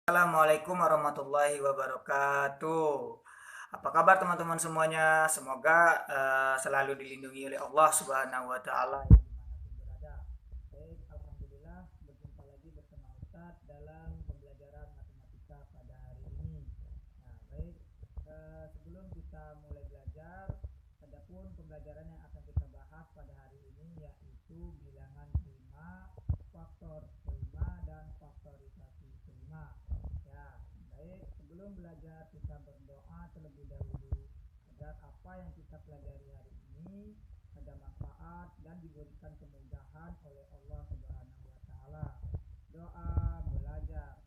Assalamualaikum warahmatullahi wabarakatuh. Apa kabar teman-teman semuanya? Semoga selalu dilindungi oleh Allah Subhanahu wa taala yang dimanapun berada. Baik, alhamdulillah berjumpa lagi bersama Ustadz dalam pembelajaran matematika pada hari ini. Nah, baik, sebelum kita mulai belajar, adapun pembelajaran yang akan kita bahas pada hari ini yaitu bilangan prima, faktor prima dan faktorisasi prima. Ya, baik. Sebelum belajar kita berdoa terlebih dahulu agar apa yang kita pelajari hari ini ada manfaat dan diberikan kemudahan oleh Allah Subhanahu wa taala. Doa belajar.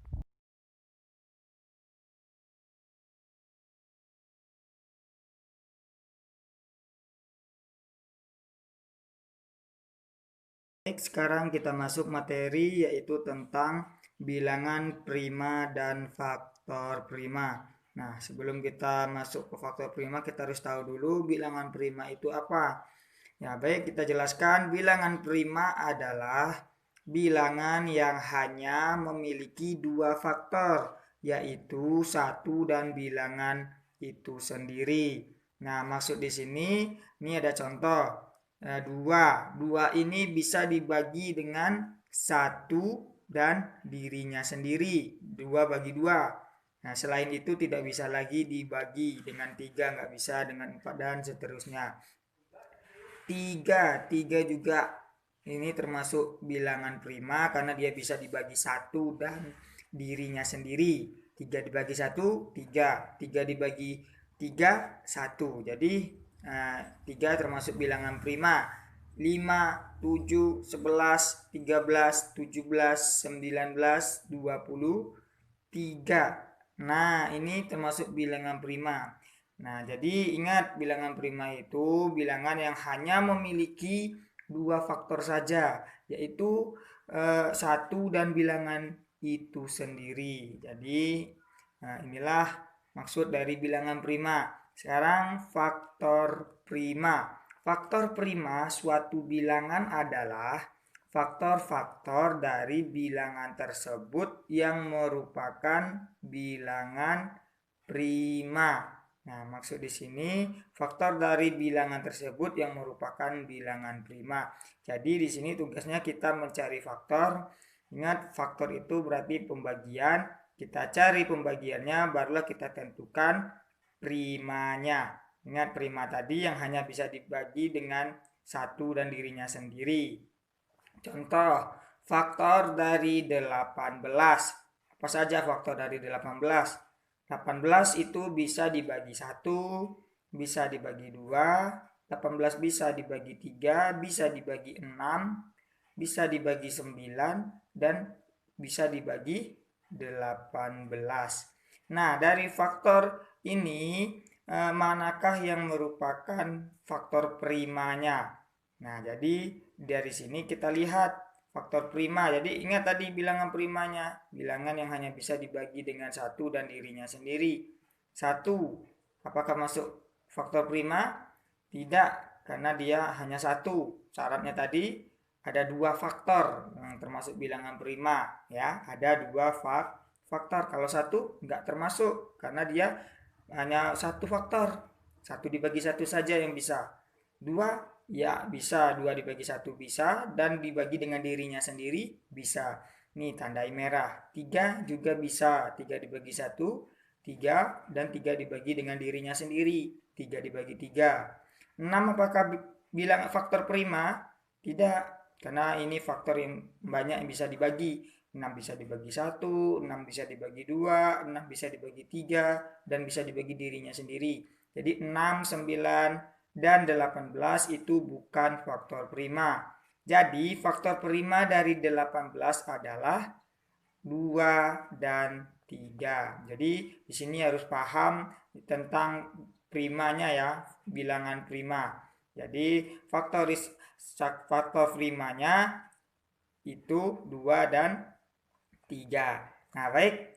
Baik, sekarang kita masuk materi yaitu tentang bilangan prima dan faktor prima. Nah, sebelum kita masuk ke faktor prima, kita harus tahu dulu bilangan prima itu apa. Ya, baik, kita jelaskan bilangan prima adalah bilangan yang hanya memiliki dua faktor, yaitu satu dan bilangan itu sendiri. Nah, maksud di sini, ini ada contoh. Dua ini bisa dibagi dengan satu dan dirinya sendiri. Dua bagi dua. Nah, selain itu tidak bisa lagi dibagi dengan tiga, nggak bisa dengan empat dan seterusnya. Tiga juga ini termasuk bilangan prima karena dia bisa dibagi satu dan dirinya sendiri. Tiga dibagi satu, tiga. Tiga dibagi tiga, satu. Jadi tiga termasuk bilangan prima. 5, 7, 11, 13, 17, 19, 20, 3. Nah, ini termasuk bilangan prima. Nah, jadi ingat bilangan prima itu bilangan yang hanya memiliki dua faktor saja, yaitu satu dan bilangan itu sendiri. Jadi, inilah maksud dari bilangan prima. Sekarang faktor prima. Faktor prima suatu bilangan adalah faktor-faktor dari bilangan tersebut yang merupakan bilangan prima. Nah, maksud di sini faktor dari bilangan tersebut yang merupakan bilangan prima. Jadi di sini tugasnya kita mencari faktor. Ingat, faktor itu berarti pembagian. Kita cari pembagiannya, barulah kita tentukan primanya. Ingat, prima tadi yang hanya bisa dibagi dengan satu dan dirinya sendiri. Contoh, faktor dari 18. Apa saja faktor dari 18? 18 itu bisa dibagi 1, bisa dibagi 2, 18 bisa dibagi 3, bisa dibagi 6, bisa dibagi 9, dan bisa dibagi 18. Nah, dari faktor ini manakah yang merupakan faktor primanya? Nah, jadi dari sini kita lihat faktor prima. Jadi ingat tadi bilangan primanya, bilangan yang hanya bisa dibagi dengan satu dan dirinya sendiri. Satu, apakah masuk faktor prima? Tidak, karena dia hanya satu. Syaratnya tadi ada dua faktor yang termasuk bilangan prima, ya. Ada dua faktor. Kalau satu nggak termasuk karena dia hanya satu faktor. Satu dibagi satu saja yang bisa. Dua, ya bisa. Dua dibagi satu bisa. Dan dibagi dengan dirinya sendiri bisa. Nih tandai merah. Tiga juga bisa. Tiga dibagi satu, tiga. Dan tiga dibagi dengan dirinya sendiri. Tiga dibagi tiga. Enam apakah bilang faktor prima? Tidak. Karena ini faktor yang banyak yang bisa dibagi. 6 bisa dibagi satu, 6 bisa dibagi dua, 6 bisa dibagi tiga, dan bisa dibagi dirinya sendiri. Jadi 6, 9, dan 18 itu bukan faktor prima. Jadi faktor prima dari 18 adalah 2 dan 3. Jadi di sini harus paham tentang primanya ya, bilangan prima. Jadi faktor primanya itu 2 dan 3. Nah, baik.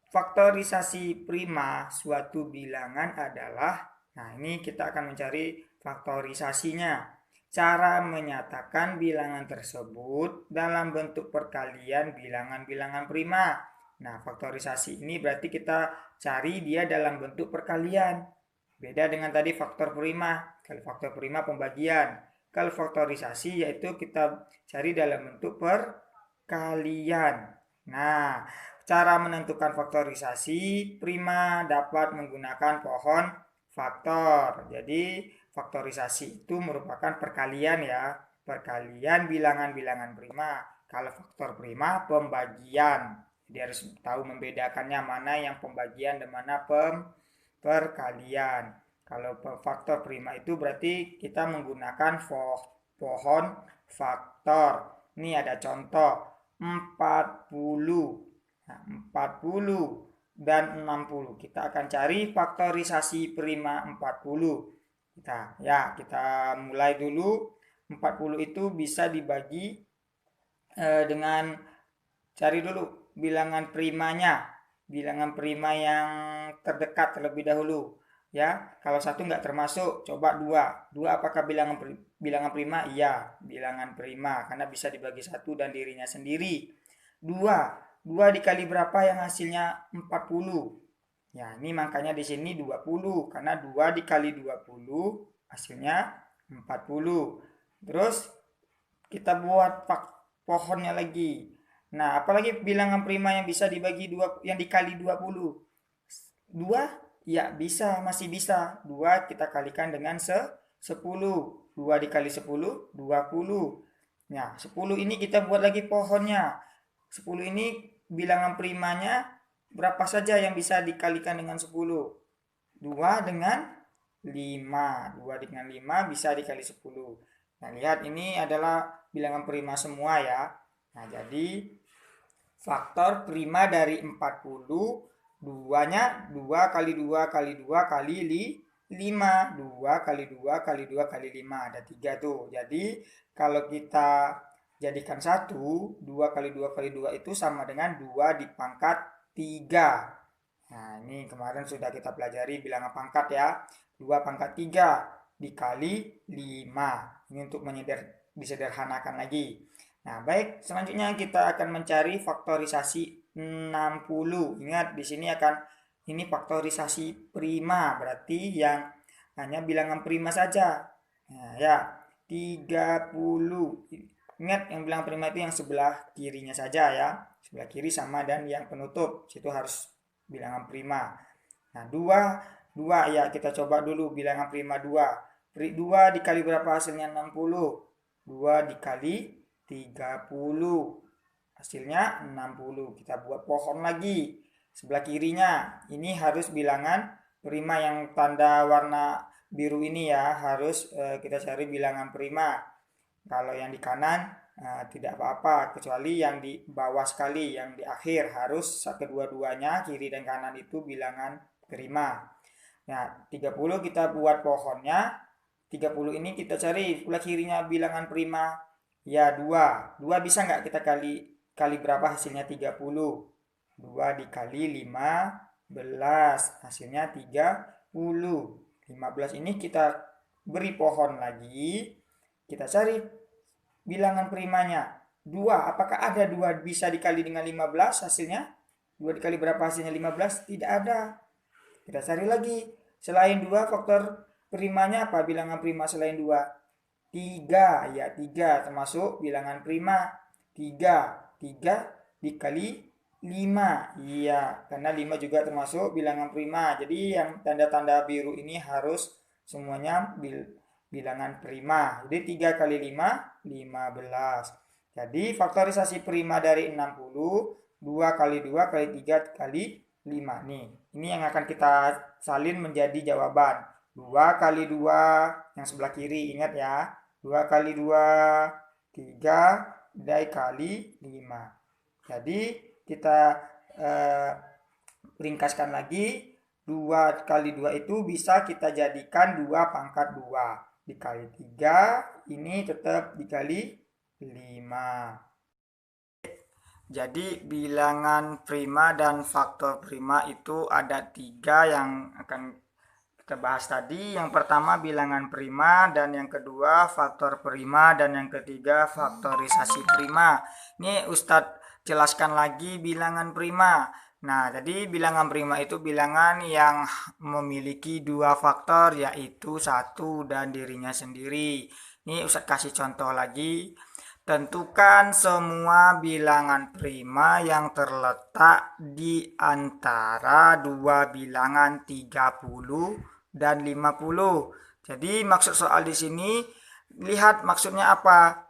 Faktorisasi prima suatu bilangan adalah, nah ini kita akan mencari faktorisasinya. Cara menyatakan bilangan tersebut dalam bentuk perkalian bilangan-bilangan prima. Nah, faktorisasi ini berarti kita cari dia dalam bentuk perkalian. Beda dengan tadi faktor prima. Kalau faktor prima pembagian. Kalau faktorisasi yaitu kita cari dalam bentuk perkalian. Nah, cara menentukan faktorisasi prima dapat menggunakan pohon faktor. Jadi, faktorisasi itu merupakan perkalian ya. Perkalian bilangan-bilangan prima. Kalau faktor prima pembagian. Jadi harus tahu membedakannya mana yang pembagian dan mana perkalian. Kalau faktor prima itu berarti kita menggunakan pohon faktor. Ini ada contoh 40. Nah, 40 dan 60. Kita akan cari faktorisasi prima 40. Kita mulai dulu. 40 itu bisa dibagi dengan cari dulu bilangan primanya, bilangan prima yang terdekat terlebih dahulu ya. Kalau satu nggak termasuk, coba dua apakah bilangan prima? Iya, bilangan prima karena bisa dibagi satu dan dirinya sendiri. Dua dikali berapa yang hasilnya 40? Ya, ini makanya di sini 20 karena 2 dikali 20 hasilnya 40. Terus kita buat pohonnya lagi. Nah, apalagi bilangan prima yang bisa dibagi dua, yang dikali 20. 2? Ya, bisa, masih bisa. 2 kita kalikan dengan 10. 2 dikali 10, 20. Nah, 10 ini kita buat lagi pohonnya. 10 ini bilangan primanya berapa saja yang bisa dikalikan dengan 10? 2 dengan 5. 2 dengan 5 bisa dikali 10. Nah, lihat ini adalah bilangan prima semua ya. Nah, jadi faktor prima dari 40, 2-nya 2 kali 2 kali 2 kali 5. 2 kali 2 kali 2 kali 5. Ada 3 tuh. Jadi kalau kita jadikan 1, 2 kali 2 kali 2 itu sama dengan 2 dipangkat 3. Nah, ini kemarin sudah kita pelajari bilangan pangkat ya. 2 pangkat 3 dikali 5. Ini untuk disederhanakan lagi. Nah, baik, selanjutnya kita akan mencari faktorisasi 60. Ingat, di sini ini faktorisasi prima, berarti yang hanya bilangan prima saja. Nah, ya, 30. Ingat, yang bilangan prima itu yang sebelah kirinya saja ya. Sebelah kiri sama dan yang penutup, situ harus bilangan prima. Nah, 2 ya, kita coba dulu bilangan prima 2. 2 dikali berapa hasilnya 60? 2 dikali 30. Hasilnya 60. Kita buat pohon lagi. Sebelah kirinya ini harus bilangan prima yang tanda warna biru ini ya. Harus kita cari bilangan prima. Kalau yang di kanan tidak apa-apa. Kecuali yang di bawah sekali. Yang di akhir harus kedua-duanya kiri dan kanan itu bilangan prima. Nah, 30 kita buat pohonnya. 30 ini kita cari sebelah kirinya bilangan prima. Ya, 2. 2 bisa nggak kita kali berapa hasilnya 30? 2 dikali 15. Hasilnya 30. 15 ini kita beri pohon lagi. Kita cari bilangan primanya. 2. Apakah ada 2 bisa dikali dengan 15 hasilnya? 2 dikali berapa hasilnya 15? Tidak ada. Kita cari lagi. Selain 2 faktor primanya apa? Bilangan prima selain 2. 3. Ya, 3 termasuk bilangan prima. 3 dikali 5. Iya, karena 5 juga termasuk bilangan prima. Jadi yang tanda-tanda biru ini harus semuanya bilangan prima. Jadi 3 kali 5, 15. Jadi faktorisasi prima dari 60, 2 kali 2 kali 3 kali 5 nih. Ini yang akan kita salin menjadi jawaban. 2 kali 2 yang sebelah kiri, ingat ya. 2 kali 2, 3 dikali 5. Jadi kita ringkaskan lagi. 2 kali 2 itu bisa kita jadikan 2 pangkat 2. Dikali 3, ini tetap dikali 5. Jadi bilangan prima dan faktor prima itu ada 3 yang akan kita bahas tadi. Yang pertama bilangan prima, dan yang kedua faktor prima, dan yang ketiga faktorisasi prima. Ini Ustadz jelaskan lagi bilangan prima. Nah, jadi bilangan prima itu bilangan yang memiliki dua faktor, yaitu satu dan dirinya sendiri. Ini Ustadz kasih contoh lagi. Tentukan semua bilangan prima yang terletak di antara dua bilangan 30 dan 50. Jadi maksud soal di sini, lihat maksudnya apa?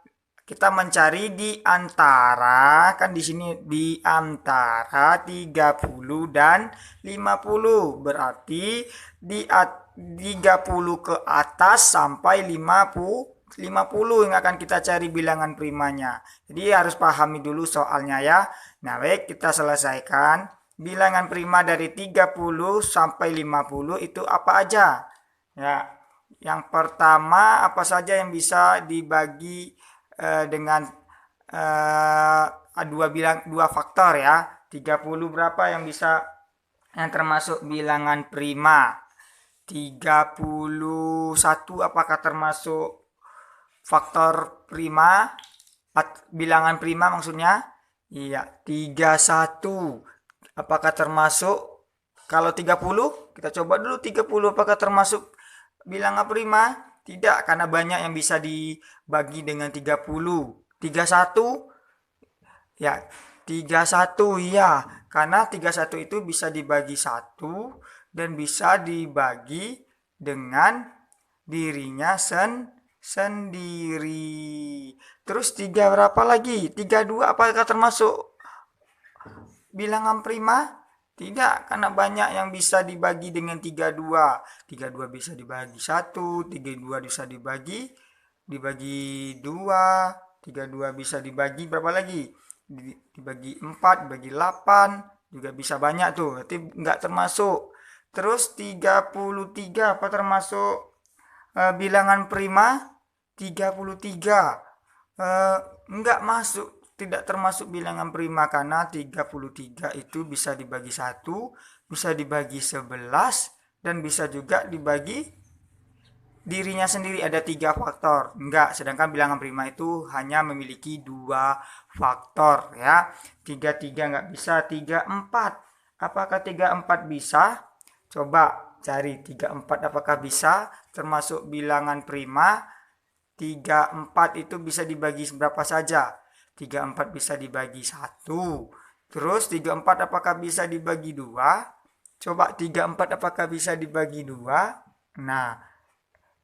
Kita mencari di antara, kan di sini di antara 30 dan 50. Berarti di 30 ke atas sampai 50 yang akan kita cari bilangan primanya. Jadi harus pahami dulu soalnya ya. Nah, baik, kita selesaikan. Bilangan prima dari 30 sampai 50 itu apa aja? Ya, yang pertama apa saja yang bisa dibagi dengan dua faktor ya. 30 berapa yang bisa yang termasuk bilangan prima? 31 apakah termasuk faktor prima? Bilangan prima maksudnya? Iya, 31 apakah termasuk? Kalau 30 kita coba dulu 30 apakah termasuk bilangan prima? Tidak, karena banyak yang bisa dibagi dengan 30. 31 ya, 31 ya, karena 31 itu bisa dibagi 1 dan bisa dibagi dengan dirinya sendiri. Terus 3 berapa lagi? 32 apakah termasuk bilangan prima? Tidak, karena banyak yang bisa dibagi dengan 32. 32 bisa dibagi 1, 32 bisa dibagi 2, 32 bisa dibagi berapa lagi? Dibagi 4, dibagi 8, juga bisa banyak tuh. Berarti enggak termasuk. Terus 33 apa termasuk bilangan prima? 33 enggak masuk, tidak termasuk bilangan prima karena 33 itu bisa dibagi 1, bisa dibagi 11 dan bisa juga dibagi dirinya sendiri, ada 3 faktor. Enggak, sedangkan bilangan prima itu hanya memiliki 2 faktor ya. 33 enggak bisa, 34. Apakah 34 bisa? Coba cari 34 apakah bisa termasuk bilangan prima. 34 itu bisa dibagi berapa saja? 34 bisa dibagi 1. Terus 34 apakah bisa dibagi 2? Coba 34 apakah bisa dibagi 2? Nah,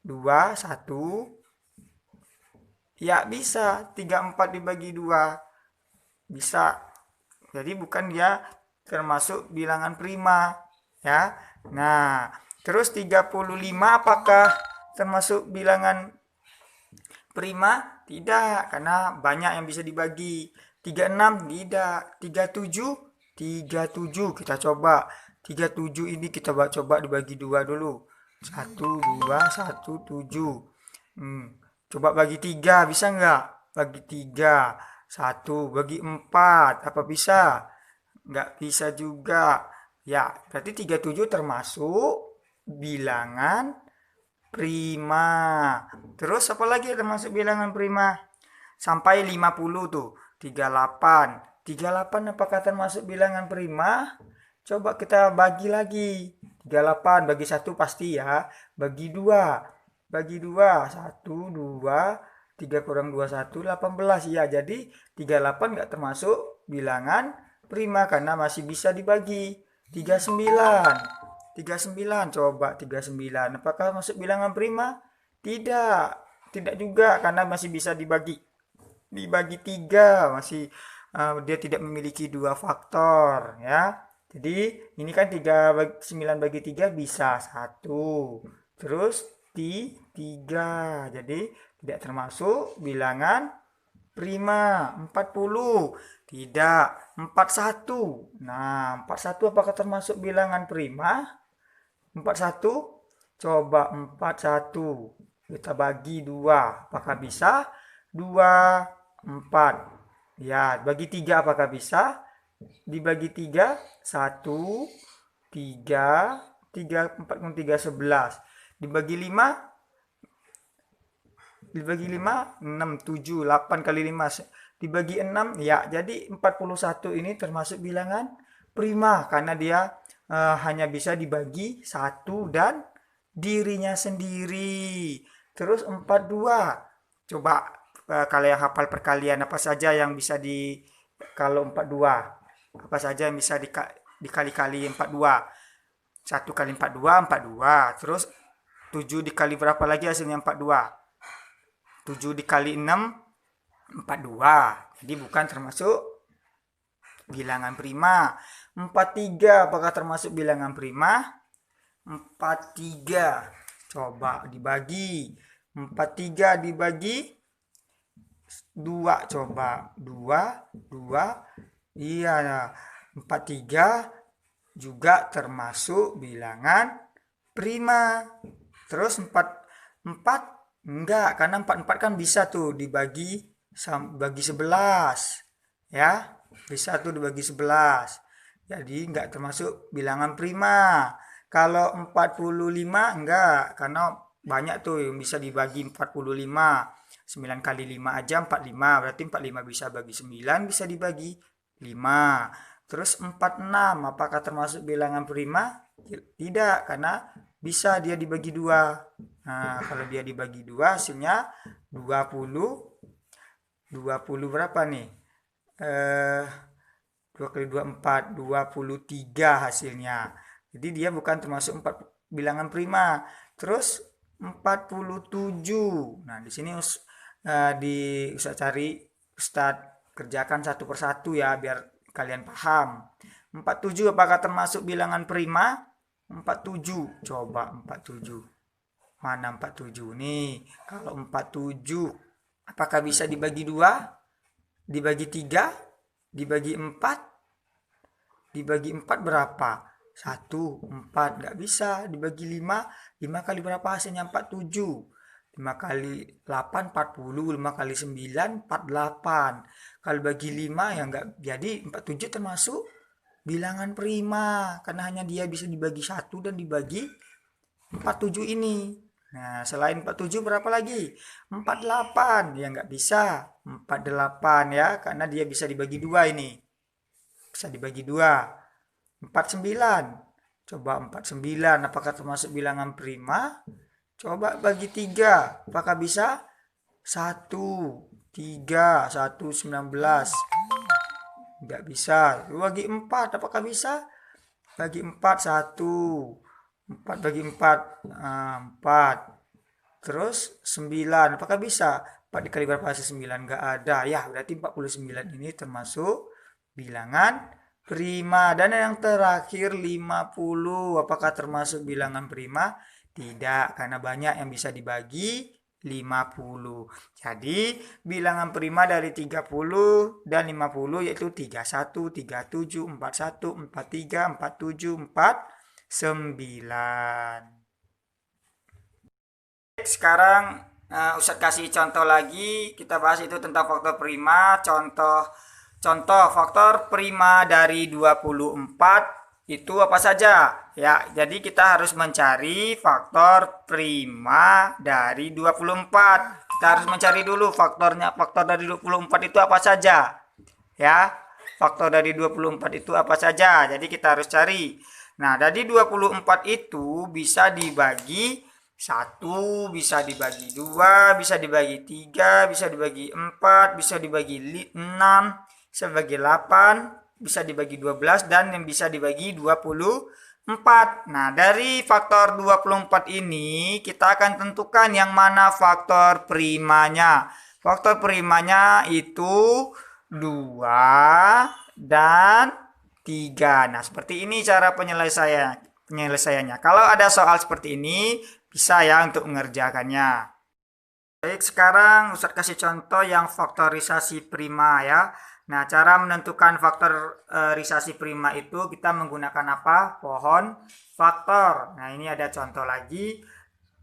2, 1. Ya bisa, 34 dibagi 2. Bisa. Jadi bukan dia termasuk bilangan prima. Ya. Nah, terus 35 apakah termasuk bilangan prima? Tidak, karena banyak yang bisa dibagi. 36 tidak, 37 kita coba. 37 ini kita coba dibagi 2 dulu. 1 2 1 7. Coba bagi 3 bisa nggak? Bagi 3. 1 bagi 4 apa bisa? Nggak bisa juga. Ya, berarti 37 termasuk bilangan prima. Terus apa lagi termasuk bilangan prima? Sampai 50 tuh. 38. 38 apakah termasuk bilangan prima? Coba kita bagi lagi. 38 bagi 1 pasti ya. Bagi 2. Bagi 2. 1, 2, 3 kurang 2, 1, 18. Ya, jadi 38 nggak termasuk bilangan prima karena masih bisa dibagi. 39. 39 coba 39 apakah masuk bilangan prima? Tidak, tidak juga karena masih bisa dibagi 3 masih dia tidak memiliki 2 faktor ya. Jadi ini kan 9 bagi 3 bisa 1. Terus 3. Jadi tidak termasuk bilangan prima. 40 tidak. 41. Nah, 41 apakah termasuk bilangan prima? 41 coba 41 kita bagi 2 apakah bisa? 2 4 ya. Bagi 3 apakah bisa? Dibagi 3 1 3 3 4 3 11 dibagi 5 6 7 8 kali 5 dibagi 6, ya. Jadi 41 ini termasuk bilangan prima karena dia hanya bisa dibagi 1 dan dirinya sendiri. Terus 42. Coba kalau yang hafal perkalian apa saja yang bisa kalau 42. Apa saja yang bisa dikali-kali 42. 1 kali 42, 42. Terus 7 dikali berapa lagi hasilnya 42? 7 dikali 6, 42. Jadi bukan termasuk bilangan prima. 43 apakah termasuk bilangan prima? 43. Coba dibagi. 43 dibagi 2. Coba. 2, 2. Iya. 43 juga termasuk bilangan prima. Terus 4 enggak, karena 44 kan bisa tuh dibagi bagi 11. Ya, bisa tuh dibagi 11. Jadi enggak termasuk bilangan prima. Kalau 45 enggak, karena banyak tuh yang bisa dibagi 45. 9 kali 5 aja 45, berarti 45 bisa bagi 9, bisa dibagi 5. Terus 46, apakah termasuk bilangan prima? Tidak, karena bisa dia dibagi 2. Nah, kalau dia dibagi 2 hasilnya 20. 20 berapa nih? 2 kali 2, 4. 23 hasilnya. Jadi dia bukan termasuk bilangan prima. Terus 47. Nah, di sini Ustaz cari, Ustaz kerjakan satu persatu ya, biar kalian paham. 47 apakah termasuk bilangan prima? 47. Coba 47. Mana 47 nih? Kalau 47 apakah bisa dibagi 2? Dibagi 3? Dibagi 4? Dibagi 4 berapa? 1, 4. Nggak bisa. Dibagi 5? 5 kali berapa hasilnya? 47. 5 kali 8, 40. 5 kali 9, 48. Kalau bagi 5 ya enggak. Jadi 47 termasuk bilangan prima. Karena hanya dia bisa dibagi 1 dan dibagi 47 ini. Nah, selain 47 berapa lagi? 48. Ya enggak bisa. 48 ya. Karena dia bisa dibagi 2 ini. Bisa dibagi 2. 49. Coba 49. Apakah termasuk bilangan prima? Coba bagi 3. Apakah bisa? 1, 3, 1, 19. Tidak bisa. Bagi 4. Apakah bisa? Bagi 4, 1. 4 bagi 4. 4. Terus 9. Apakah bisa? 4 dikali berapa hasil 9? Nggak ada. Ya, berarti 49 ini termasuk bilangan prima. Dan yang terakhir 50. Apakah termasuk bilangan prima? Tidak, karena banyak yang bisa dibagi 50. Jadi bilangan prima dari 30 dan 50 yaitu 31, 37, 41, 43, 47, 49. Sekarang Ustadz kasih contoh lagi. Kita bahas itu tentang faktor prima. Contoh faktor prima dari 24 itu apa saja? Ya, jadi kita harus mencari faktor prima dari 24. Kita harus mencari dulu faktor dari 24 itu apa saja. Ya, faktor dari 24 itu apa saja. Jadi kita harus cari. Nah, dari 24 itu bisa dibagi 1, bisa dibagi 2, bisa dibagi 3, bisa dibagi 4, bisa dibagi 6, bisa dibagi 8, bisa dibagi 12, dan yang bisa dibagi 24. Nah, dari faktor 24 ini kita akan tentukan yang mana faktor primanya. Faktor primanya itu 2 dan 3. Nah, seperti ini cara penyelesaiannya. Kalau ada soal seperti ini, bisa ya untuk mengerjakannya. Baik, sekarang Ustadz kasih contoh yang faktorisasi prima ya. Nah, cara menentukan faktorisasi prima itu kita menggunakan apa? Pohon faktor. Nah, ini ada contoh lagi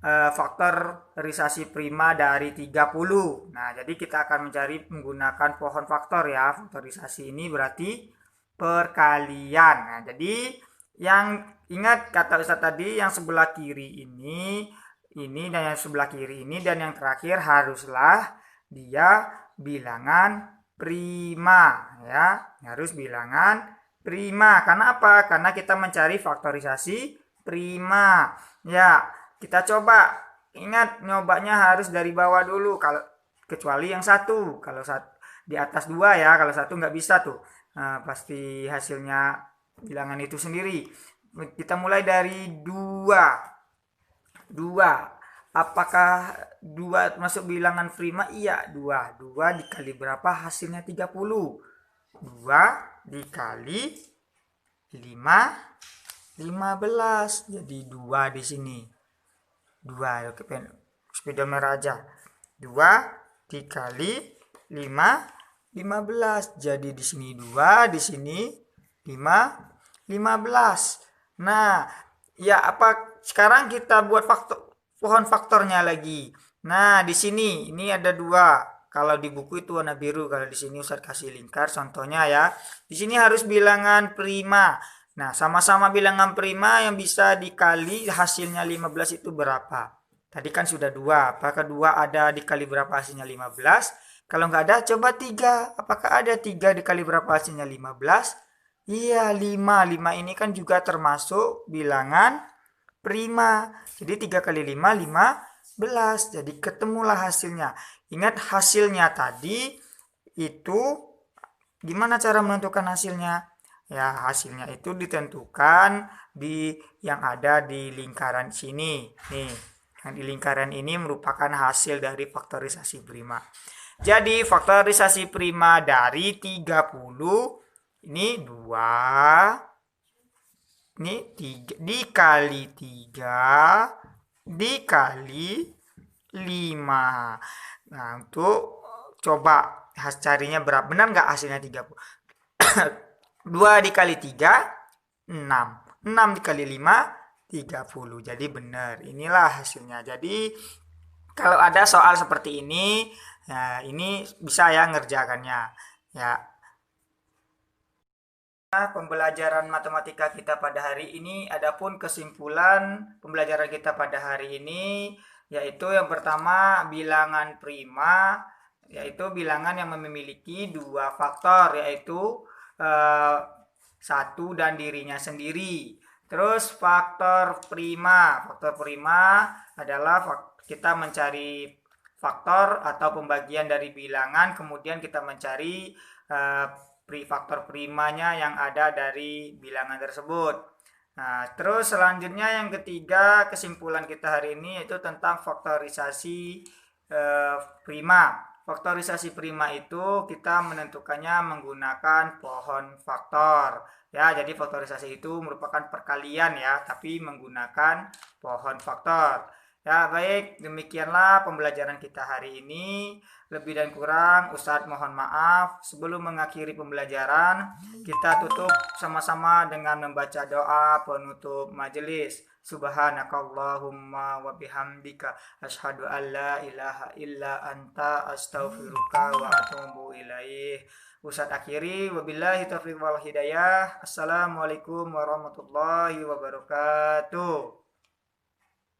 faktorisasi prima dari 30. Nah, jadi kita akan mencari menggunakan pohon faktor ya. Faktorisasi ini berarti perkalian. Nah, jadi yang ingat kata Ustadz tadi, yang sebelah kiri ini dan yang sebelah kiri ini, dan yang terakhir haruslah dia bilangan prima ya, harus bilangan prima. Karena apa? Karena kita mencari faktorisasi prima. Ya, kita coba. Ingat, nyobanya harus dari bawah dulu kalau kecuali yang satu. Kalau di atas dua ya, kalau satu nggak bisa tuh. Nah, pasti hasilnya bilangan itu sendiri. Kita mulai dari dua. Apakah 2 masuk bilangan prima? Iya, 2 dikali berapa hasilnya 30. 2 dikali 5, 15. Jadi 2 di sini. 2, oke, sepeda merah aja. 2 dikali 5, 15. Jadi di sini 2, di sini 5, 15. Nah, ya apa sekarang kita buat pohon faktornya lagi. Nah, di sini ini ada 2. Kalau di buku itu warna biru, kalau di sini Ustadz kasih lingkar contohnya ya. Di sini harus bilangan prima. Nah, sama-sama bilangan prima yang bisa dikali hasilnya 15 itu berapa? Tadi kan sudah 2. Apakah 2 ada dikali berapa hasilnya 15? Kalau nggak ada, coba 3. Apakah ada 3 dikali berapa hasilnya 15? Iya, 5. 5 ini kan juga termasuk bilangan prima. Jadi 3 kali 5, 15. Jadi ketemulah hasilnya. Ingat hasilnya tadi itu gimana cara menentukan hasilnya? Ya, hasilnya itu ditentukan di yang ada di lingkaran sini. Nih, yang di lingkaran ini merupakan hasil dari faktorisasi prima. Jadi, faktorisasi prima dari 30 ini 2, ini 3 dikali 3 dikali 5. Nah, untuk coba carinya berapa? Benar nggak hasilnya 30? 2 dikali 3, 6. 6 dikali 5, 30. Jadi benar. Inilah hasilnya. Jadi kalau ada soal seperti ini, ya ini bisa ya ngerjakannya. Ya, pembelajaran matematika kita pada hari ini. Adapun kesimpulan pembelajaran kita pada hari ini yaitu yang pertama bilangan prima, yaitu bilangan yang memiliki 2 faktor, yaitu satu dan dirinya sendiri. Terus faktor prima adalah kita mencari faktor atau pembagian dari bilangan, kemudian kita mencari faktor primanya yang ada dari bilangan tersebut. Nah, terus selanjutnya yang ketiga kesimpulan kita hari ini yaitu tentang faktorisasi prima. Faktorisasi prima itu kita menentukannya menggunakan pohon faktor. Ya, jadi faktorisasi itu merupakan perkalian ya, tapi menggunakan pohon faktor. Ya, baik, demikianlah pembelajaran kita hari ini. Lebih dan kurang, Ustadz mohon maaf. Sebelum mengakhiri pembelajaran, kita tutup sama-sama dengan membaca doa penutup majelis. Subhanakallahumma wa bihamdika asyhadu an la ilaha illa anta astaghfiruka wa atubu ilaih. Ustadz akhiri, wabillahi taufiq wal hidayah. Assalamualaikum warahmatullahi wabarakatuh.